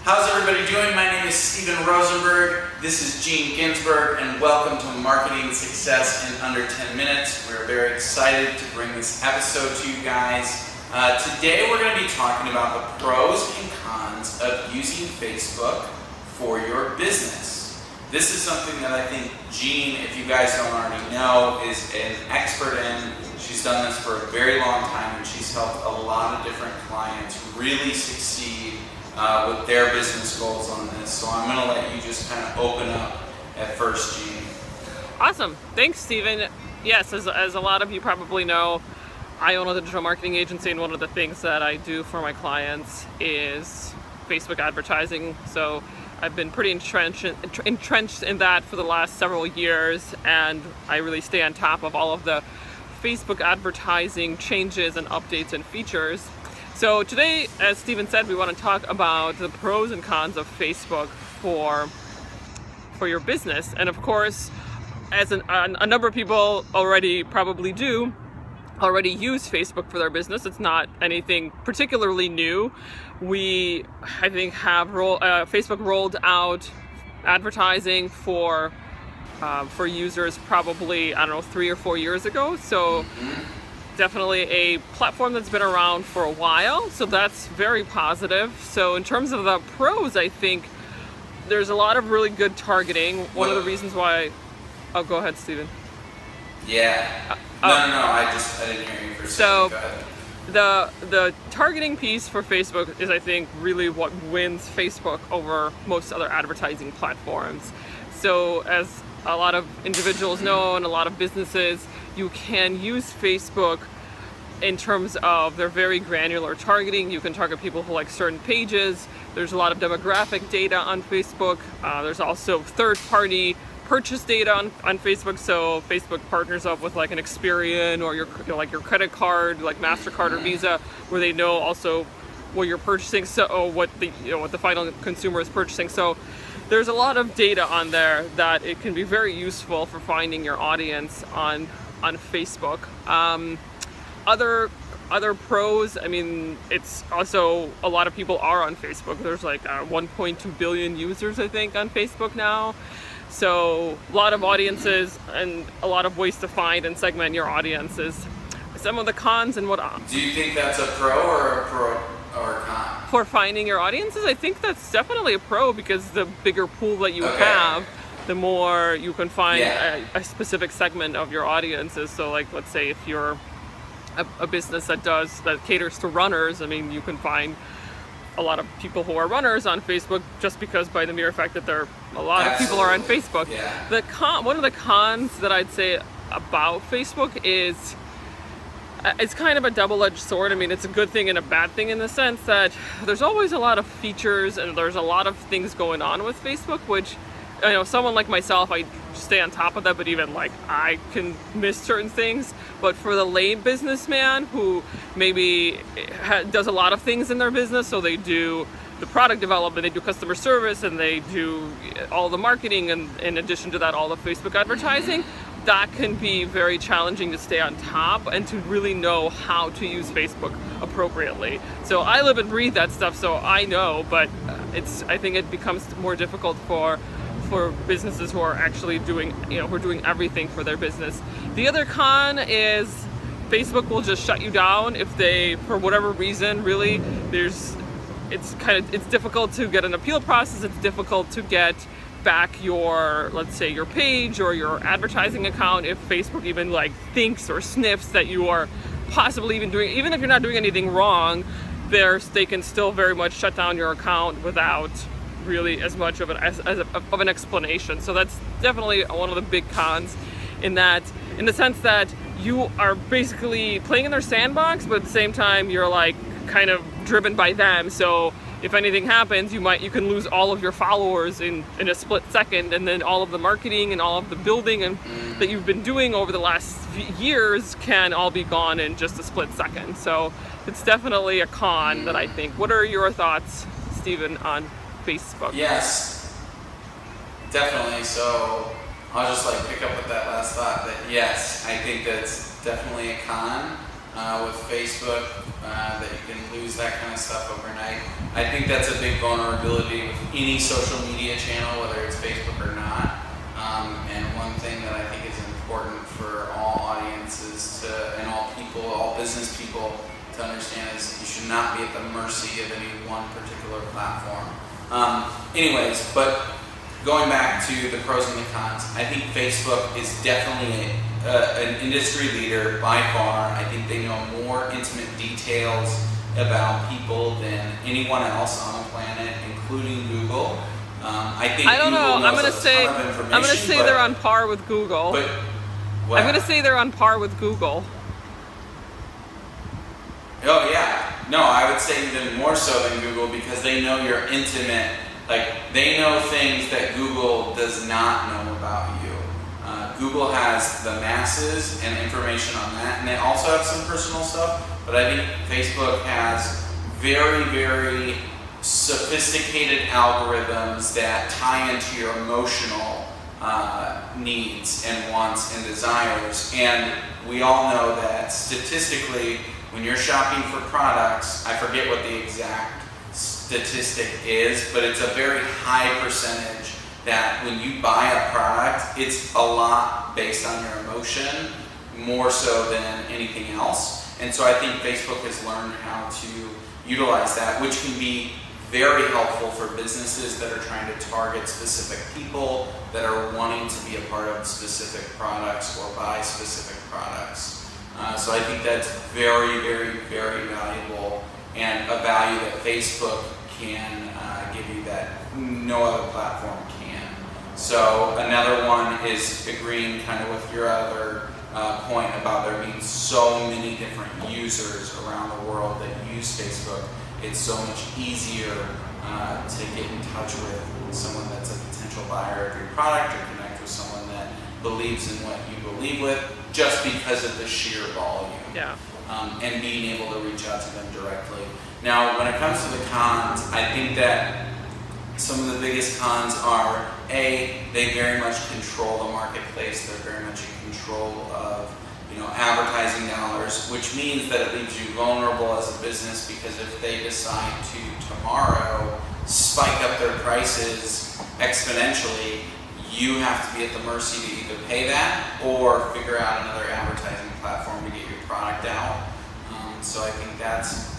How's everybody doing? My name is Steven Rosenberg. This is Ginzburg, and welcome to Marketing Success in Under 10 Minutes. We're very excited to bring this episode to you guys. Today we're going to be talking about the pros and cons of using Facebook for your business. This is something that I think Jean, if you guys don't already know, is an expert in. She's done this for a very long time, and she's helped a lot of different clients really succeed with their business goals on this. So I'm going to let you just kind of open up at first, Jean. Awesome. Thanks, Steven. Yes, as a lot of you probably know, I own a digital marketing agency, and one of the things that I do for my clients is Facebook advertising. So I've been pretty entrenched in that for the last several years, and I really stay on top of all of the Facebook advertising changes and updates and features. So today, as Steven said, we want to talk about the pros and cons of Facebook for your business. And of course, as a number of people already probably use Facebook for their business. It's not anything particularly new. We, I think, have Facebook rolled out advertising for users probably, 3 or 4 years ago. So definitely a platform that's been around for a while. So that's very positive. So in terms of the pros, I think there's a lot of really good targeting. One of the reasons why... Oh, go ahead, Steven. Yeah. No, I didn't hear you for a second. Go ahead. The targeting piece for Facebook is, I think, really what wins Facebook over most other advertising platforms. So as a lot of individuals know, and a lot of businesses, you can use Facebook in terms of their very granular targeting. You can target people who like certain pages. There's a lot of demographic data on Facebook. There's also third-party purchase data on Facebook. So Facebook partners up with like an Experian or your credit card, like MasterCard or Visa, where they know also what you're purchasing, so what the final consumer is purchasing. So there's a lot of data on there that it can be very useful for finding your audience on Facebook. Other pros, I mean, it's also a lot of people are on Facebook. There's like 1.2 billion users, I think, on Facebook now. So a lot of audiences and a lot of ways to find and segment your audiences. Some of the cons and what... Do you think that's a pro or a con? For finding your audiences, I think that's definitely a pro, because the bigger pool that you have, the more you can find a specific segment of your audiences. So like, let's say if you're a business that caters to runners, I mean, you can find a lot of people who are runners on Facebook just because by the mere fact that a lot of people are on Facebook. Yeah. One of the cons that I'd say about Facebook is it's kind of a double-edged sword. I mean, it's a good thing and a bad thing in the sense that there's always a lot of features and there's a lot of things going on with Facebook, which, someone like myself, I stay on top of that, but even like I can miss certain things. But for the lay businessman who maybe does a lot of things in their business, so they do the product development, they do customer service, and they do all the marketing, and in addition to that, all the Facebook advertising, that can be very challenging to stay on top and to really know how to use Facebook appropriately. So I live and breathe that stuff, so I know, but I think it becomes more difficult for businesses who are actually doing everything for their business. The other con is Facebook will just shut you down if they, for whatever reason, really, it's difficult to get an appeal process. It's difficult to get back your, let's say, your page or your advertising account if Facebook even like thinks or sniffs that you are possibly even if you're not doing anything wrong, they can still very much shut down your account without really as much of an explanation. So that's definitely one of the big cons in the sense that you are basically playing in their sandbox, but at the same time you're like kind of driven by them. So if anything happens, you can lose all of your followers in a split second, and then all of the marketing and all of the building that you've been doing over the last years can all be gone in just a split second. So it's definitely a con that I think. What are your thoughts, Steven, on Facebook? Yes, definitely. So I'll just pick up with that last thought that yes, I think that's definitely a con with Facebook, that you can lose that kind of stuff overnight. I think that's a big vulnerability with any social media channel, whether it's Facebook or not. And one thing that I think is important for all audiences and all people, all business people to understand is you should not be at the mercy of any one particular platform. Anyways, but going back to the pros and the cons, I think Facebook is definitely an industry leader by far. I think they know more intimate details about people than anyone else on the planet, including Google. I don't know. I'm going to say they're on par with Google. But I'm going to say they're on par with Google. Oh yeah. No, I would say even more so than Google because they know your intimate, like they know things that Google does not know about you. Google has the masses and information on that, and they also have some personal stuff, but I think Facebook has very, very sophisticated algorithms that tie into your emotional needs and wants and desires. And we all know that statistically, when you're shopping for products, I forget what the exact statistic is, but it's a very high percentage that when you buy a product, it's a lot based on your emotion, more so than anything else. And so I think Facebook has learned how to utilize that, which can be very helpful for businesses that are trying to target specific people that are wanting to be a part of specific products or buy specific products. So I think that's very, very, very valuable and a value that Facebook can give you that no other platform can. So another one is agreeing kind of with your other point about there being so many different users around the world that use Facebook. It's so much easier to get in touch with someone that's a potential buyer of your product or connect with someone that believes in what you believe with just because of the sheer volume. Yeah. And being able to reach out to them directly. Now, when it comes to the cons, I think that some of the biggest cons are, A, they very much control the marketplace. They're very much in control of advertising dollars, which means that it leaves you vulnerable as a business because if they decide to tomorrow spike up their prices exponentially, you have to be at the mercy to either pay that or figure out another advertising platform to get your product out. So I think that's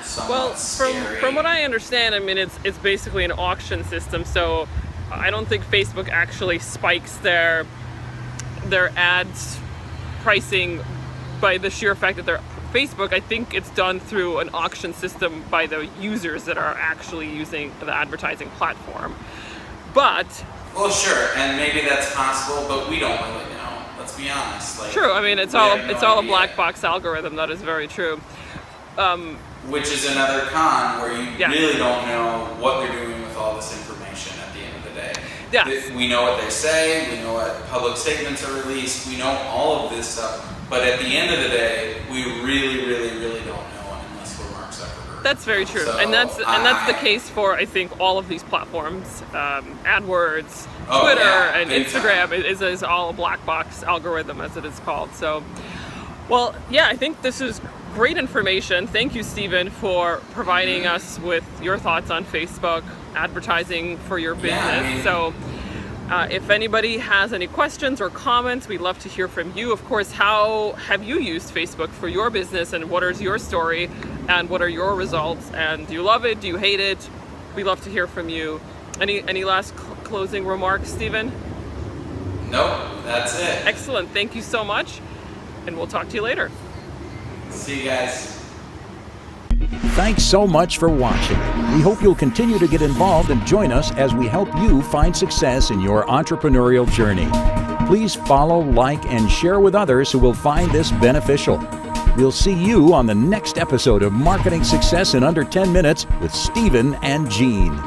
somewhat scary. From what I understand, I mean, it's basically an auction system. So I don't think Facebook actually spikes their ads pricing by the sheer fact that they're Facebook. I think it's done through an auction system by the users that are actually using the advertising platform. But well, sure, and maybe that's possible, but we don't really know. Let's be honest. True. I mean, it's all a black box algorithm. That is very true. Which is another con where you really don't know what they're doing with all this information at the end of the day. Yeah. We know what they say, we know what public statements are released, we know all of this stuff, but at the end of the day, we really, really, really don't know unless we're Mark Zuckerberg. That's very true, So and that's the case for I think all of these platforms. AdWords, Twitter, and Instagram is all a black box algorithm, as it is called. So, well, yeah, I think this is great information. Thank you, Stephen, for providing us with your thoughts on Facebook advertising for your business. So if anybody has any questions or comments, we'd love to hear from you. Of course, how have you used Facebook for your business, and what is your story, and what are your results, and do you love it, do you hate it? We'd love to hear from you. Any last closing remarks, Stephen? Nope, that's it. Excellent. Thank you so much, and we'll talk to you later. See you guys. Thanks so much for watching. We hope you'll continue to get involved and join us as we help you find success in your entrepreneurial journey. Please follow, like, and share with others who will find this beneficial. We'll see you on the next episode of Marketing Success in Under 10 Minutes with Stephen and Jean.